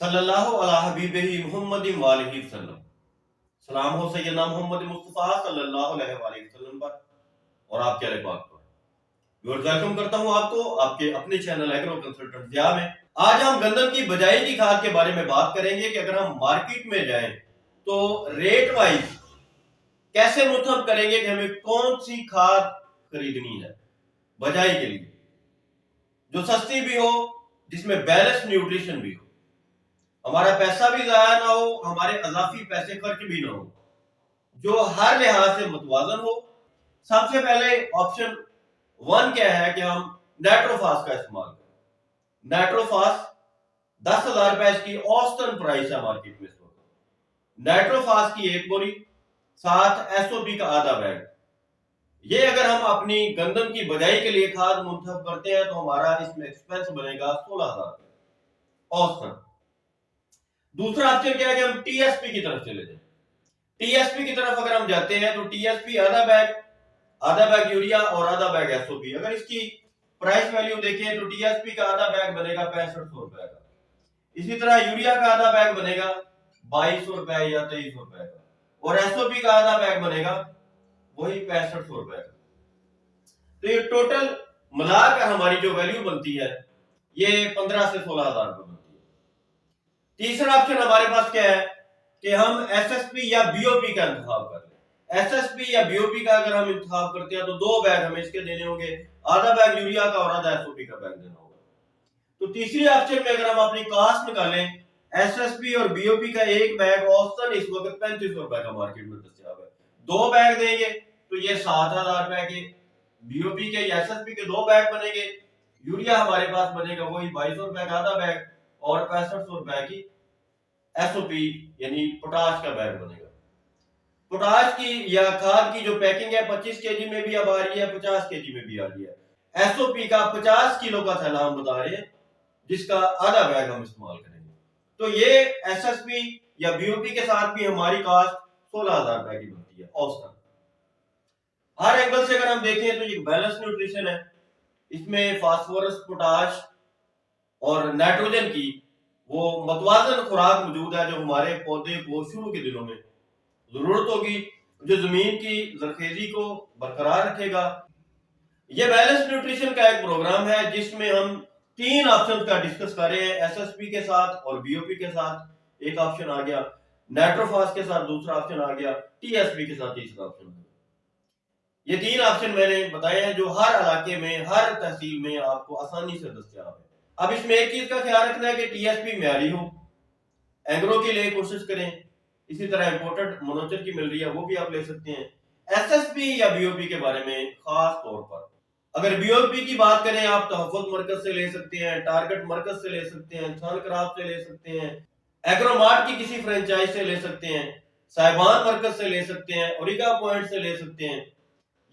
सल्लल्लाहु अला हबीबिही मुहम्मदिन वालिहि वसल्लम। सलाम हो सैयदना मोहम्मद मुस्तफ़ा सल्लल्लाहु अलैहि वसल्लम पर और आपके अहले पाक पर। वेलकम करता हूं आपको आपके अपने चैनल एग्रो कंसल्टेंट ज़िया में। आज हम गंदम की बजाई की खाद के बारे में बात करेंगे कि अगर हम मार्केट में जाएं तो रेट वाइज कैसे मुतहब करेंगे कि हमें कौन सी खाद खरीदनी है बजाई के लिए, जो सस्ती भी हो, जिसमें बैलेंस न्यूट्रिशन भी हो, हमारा पैसा भी जाया ना हो, हमारे अजाफी पैसे खर्च भी ना हो, जो हर लिहाज से मुतवाजन हो। सबसे पहले ऑप्शन 1 क्या है कि हम नाइट्रोफास का इस्तेमाल करें। नाइट्रोफास 10,000 रुपए की औसतन प्राइस है मार्केट में इस वक्त। नाइट्रोफास की एक बोरी साथ एसओपी का आधा बैग, ये अगर हम अपनी गंदम की बजाई के लिए खाद मुंतखब करते हैं तो हमारा इसमें एक्सपेंस बनेगा 16,000 रुपए औसतन। दूसरा ऑप्शन क्या है कि हम टीएसपी की तरफ चले जाएं। टीएसपी की तरफ अगर हम जाते हैं तो टीएसपी आधा बैग यूरिया और आधा बैग एसओपी। अगर इसकी प्राइस वैल्यू देखें तो टीएसपी का आधा बैग बनेगा 6500 रुपए का, इसी तरह यूरिया का आधा बैग बनेगा 2200 रुपए या 2300 रुपए का, और एसओपी का आधा बैग बनेगा वही 6500 रुपए का। तो ये टोटल मिलाकर हमारी जो वैल्यू बनती है ये 15 से 16,000 रुपए बनती है। तीसरा ऑप्शन हमारे पास क्या है कि हम एसएसपी या बीओपी का इंतखाब कर लें। एसएसपी या बीओपी का अगर हम इंतखाब करते हैं तो 2 बैग हमें इसके देने होंगे, आधा बैग यूरिया का और आधा एसओपी का बैग देना होगा। तो तीसरे ऑप्शन में अगर हम अपनी कास्ट निकालें, एसएसपी और बीओपी का एक बैग औसतन इस वक्त 3500 रुपए का मार्केट में दस्तयाब है। 2 बैग देंगे तो ये 7,000 रुपए के बीओपी के या एसएसपी के 2 बैग बनेंगे। यूरिया हमारे पास बनेगा वही 2200 रुपए का आधा बैग और 6500 रुपए की एसओपी यानी पोटाश का बैग बनेगा। पोटाश की या खाद की जो पैकिंग है 25 केजी में भी अब आ रही है, 50 केजी में भी आ रही है। एसओपी का 50 किलो का थैला हम बता रहे हैं, जिसका आधा बैग हम इस्तेमाल करेंगे। तो ये एसएसपी या बीओपी के साथ भी हमारी कास्ट 16,000 रुपए की बनती है औसतन। हर एंगल से अगर हम देखें तो ये बैलेंस न्यूट्रिशन है, इसमें फास्फोरस, पोटाश और नाइट्रोजन की वो मतवाजन खुराक मौजूद है जो हमारे पौधे को शुरू के दिनों में जरूरत होगी, जो जमीन की जरखेजी को बरकरार रखेगा। ये बैलेंस न्यूट्रिशन का एक प्रोग्राम है जिसमें हम 3 ऑप्शन का डिस्कस कर रहे हैं, एसएसपी के साथ और बीओपी के साथ एक ऑप्शन आ गया, नाइट्रोफास के साथ दूसरा ऑप्शन आ गया, टीएसपी के साथ तीसरा ऑप्शन आ गया। ये 3 ऑप्शन मैंने बताए हैं जो हर इलाके में, हर तहसील में आपको आसानी से दस्तयाब है। अब इसमें एक चीज का ख्याल रखना है कि टीएसपी म्यारी हो, एग्रो के लिए कोशिश करें। इसी तरह इंपोर्टेड मोनोचर की मिल रही है वो भी आप ले सकते हैं। एसएसपी या बीओपी के बारे में खास तौर पर अगर बीओपी की बात करें आप तहफ़्फ़ुज़ मरकज से ले सकते हैं, टारगेट मरकज से ले सकते हैं, सन क्राफ्ट से ले सकते हैं, एग्रोमार्ट की किसी फ्रेंचाइज से ले सकते हैं, साहिबान मरकज से ले सकते हैं, ओरिगा पॉइंट से ले सकते हैं।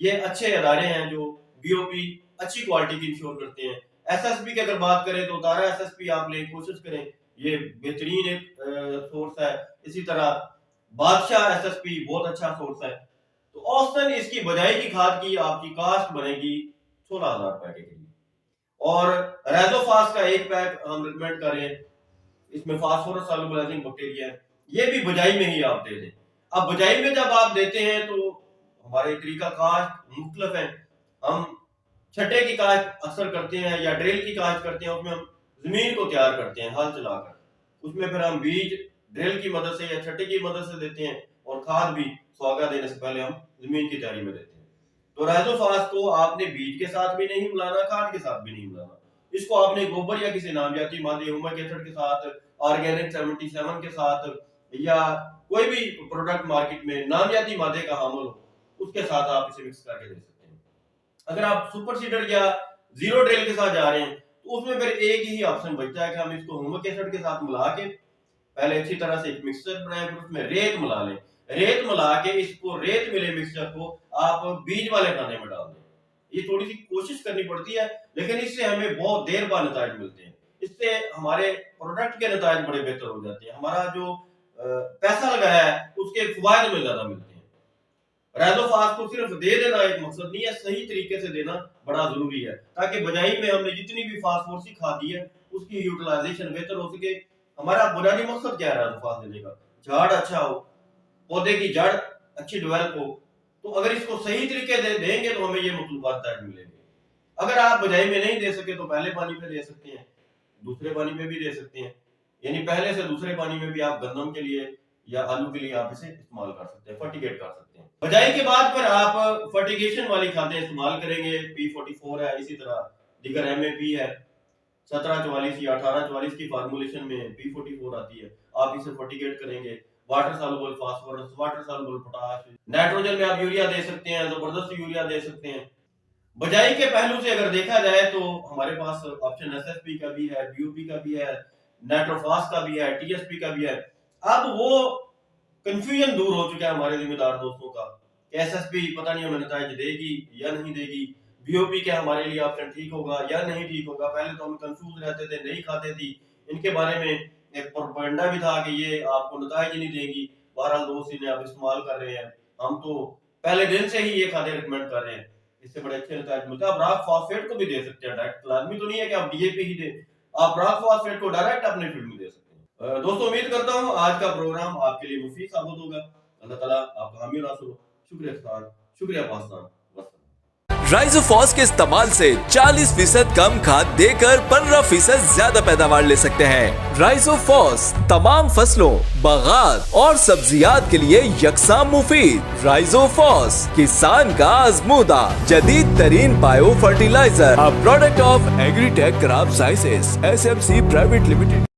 ये अच्छे अदारे हैं जो बीओपी अच्छी क्वालिटी की इंश्योर करते हैं। एसएसपी की अगर बात करें तो तारा एसएसपी आप ले कोशिश करें, ये बेहतरीन एक सोर्स है। इसी तरह बादशाह एसएसपी बहुत अच्छा सोर्स है। तो औसतन इसकी बजाई की खाद की आपकी कास्ट बनेगी 16,000 रुपए के करीब। और रेजोफास का एक पैक हम रिकमेंड करें, इसमें फास्फोरस सॉल्युबलाइजिंग बैक्टीरिया है, ये भी बजाई में ही आप दे दें। अब बजाई में जब आप देते हैं तो हमारे तरीका काश्त मुख्तलिफ है। हम छठे की काश्त अक्सर करते हैं या ड्रिल की काश्त करते हैं, उसमें हम जमीन को तैयार करते हैं हल चलाकर, उसमें फिर हम बीज ड्रिल की मदद से या छठे की मदद से देते हैं और खाद भी सुहागा देने से पहले हम जमीन की तैयारी में देते हैं। तो रेजोफास को आपने बीज के साथ भी नहीं मिलाना, खाद के साथ भी नहीं मिलाना। इसको आपने गोबर या किसी नामजाती मादे ह्यूमिक एसिड के साथ, ऑर्गेनिक 77 के साथ या कोई भी प्रोडक्ट मार्केट में नामजाती मादे का हामिल हो उसके साथ आप इसे मिक्स करके दे सकते हैं। अगर आप सुपर सीडर या जीरो ड्रिल के साथ जा रहे हैं तो उसमें फिर एक ही ऑप्शन बचता है कि हम इसको ह्यूमिक एसिड के साथ मिला के पहले अच्छी तरह से एक मिक्सचर बनाएं, फिर उसमें रेत मिला लें। रेत मिला के इसको रेत मिले मिक्सचर को आप बीज वाले खाने में डाल दें। ये थोड़ी सी कोशिश करनी पड़ती है लेकिन इससे हमें बहुत देर बाद नतीजे मिलते हैं। इससे हमारे प्रोडक्ट के नतीजे बड़े बेहतर हो जाते हैं, हमारा जो पैसा लगाया है उसके फायदे में ज्यादा मिलते हैं। रेजोफास को सिर्फ दे देना एक मकसद नहीं है, सही तरीके से देना बड़ा जरूरी है ताकि बजाई में हमने जितनी भी फास्फोरस खाद दी है उसकी यूटिलाइजेशन बेहतर हो सके, हमारा बुनियादी मकसद क्या है राजोफास देने का? झाड़ अच्छा हो, पौधे की जड़ अच्छी डेवलप हो, तो अगर इसको सही तरीके से देंगे तो हमें ये मतलूबात मिलेंगे। अगर आप बजाई में नहीं दे सके तो पहले पानी पे दे सकते हैं, दूसरे पानी में भी दे सकते हैं, यानी पहले से दूसरे पानी में भी आप गंदम के लिए या आलू के लिए आप इसे इस्तेमाल कर सकते हैं, फर्टिगेट कर सकते हैं। बजाई के बाद फिर आप फर्टिगेशन वाली खादें इस्तेमाल करेंगे, P44 है, इसी तरह दीगर MAP है, 1744 या 1844 की फार्मूलेशन में P44 आती है, आप इसे फर्टिगेट करेंगे। Water soluble phosphorus, water soluble potash, nitrogen में आप यूरिया दे सकते हैं, जबरदस्त यूरिया दे सकते हैं। बजाई के पहलू से अगर देखा जाए तो हमारे पास ऑप्शन SSP का भी है, BOP का भी है, नाइट्रोफास का भी है, TSP का भी है। अब वो कंफ्यूजन दूर हो चुका है हमारे जिम्मेदार दोस्तों का, SSP पता नहीं हमें नताइज देगी या नहीं देगी, BOP क्या हमारे लिए ऑप्शन ठीक होगा या नहीं ठीक होगा। पहले तो हम कंफ्यूज रहते थे, नहीं खाते थी, इनके बारे में एक प्रोपेगेंडा भी था कि ये आपको नताइज नहीं देगी। बहरहाल दोस्त इन्हें आप इस्तेमाल कर रहे हैं, हम तो पहले दिन से ही ये खाते रिकमेंड कर रहे हैं, इससे बड़े अच्छे नताइज मिलते हैं। आप रॉक फॉस्फेट को भी दे सकते हैं डायरेक्ट, लाजमी तो नहीं है कि आप DAP ही दें, आप रॉक फॉस्फेट को डायरेक्ट अपने फील्ड में दे सकते हैं। दोस्तों उम्मीद करता हूं आज का प्रोग्राम आपके लिए मुफीद साबित होगा। अल्लाह ताला आपका हामी और नासुर हो। शुक्रिया पाकिस्तान। राइजोफॉस के इस्तेमाल से 40% कम खाद देकर 15% ज्यादा पैदावार ले सकते हैं। राइजोफॉस तमाम फसलों, बागात और सब्जियात के लिए यकसां मुफीद। राइजोफॉस किसान का आजमूदा जदीद तरीन bio fertilizer, a product of Agritech crop sciences SMC private limited.